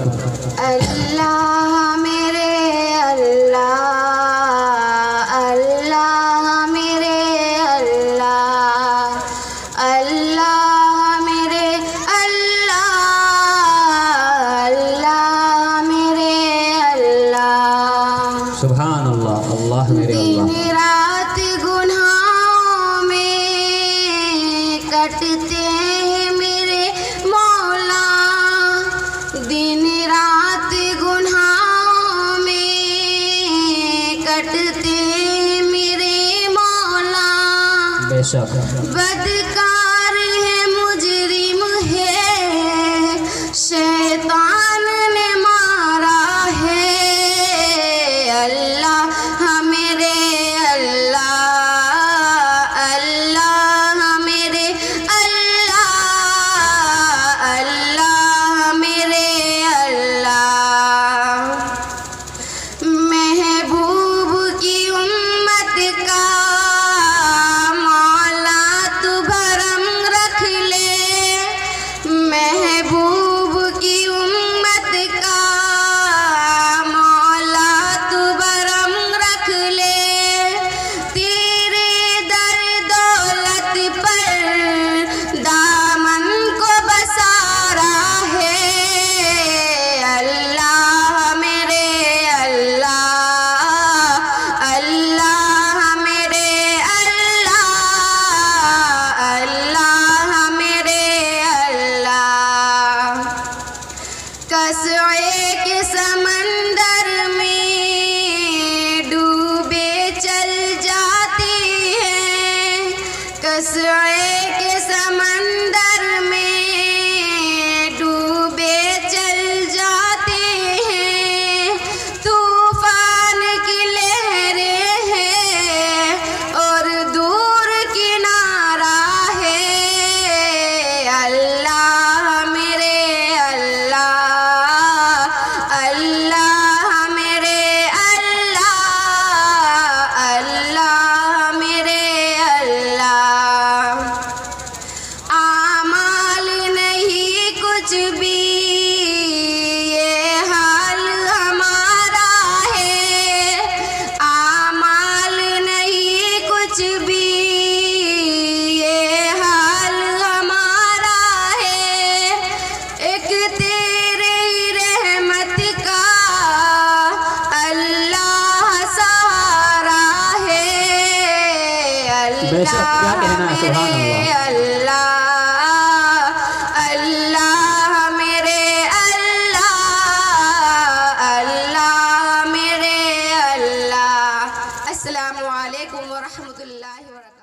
अल्लाह मेरे अल्लाह, अल्लाह मेरे अल्लाह, अल्लाह मेरे अल्लाह, अल्लाह मेरे अल्लाह। सुभान अल्लाह, अल्लाह मेरे अल्लाह। दिन रात गुनाहों में कटते हैं मेरे मौला, दिन रात गुनाहों में कटते हैं मेरे मौला। बेशक बदकार है मुजरिम है, शैतान ने मारा है। अल्लाह मेरे अल्लाह, अल्लाह मेरे अल्लाह, अल्लाह मेरे अल्लाह। महबूब की उम्मत का मौला तू भरम रख ले, महबूब की उम्मत का मौला तू भरम रख ले। तेरे दर दौलत पर दामन को बसारा है। अल्लाह मेरे अल्लाह, अल्लाह मेरे अल्लाह, अल्लाह मेरे अल्लाह। कसवे के समंदर में डूबे चल जाती हैं, कसवे के समंदर में डूबे चल जाते हैं। तूफान की लहरें हैं और दूर किनारा है। अल्लाह मेरे अल्लाह, अल्लाह मेरे अल्लाह, अल्लाह मेरे अल्लाह। आमाल नहीं कुछ भी ये हाल हमारा है, आमाल नहीं कुछ भी ये हाल हमारा है। एक तेरे ही रहमत का अल्लाह सहारा है। बेशक, क्या कहना है, सुभान अल्लाह, अल्लाह मेरे अल्लाह, अल्लाह मेरे अल्लाह। अस्सलामु अलैकुम व रहमतुल्लाहि व बरकातहू।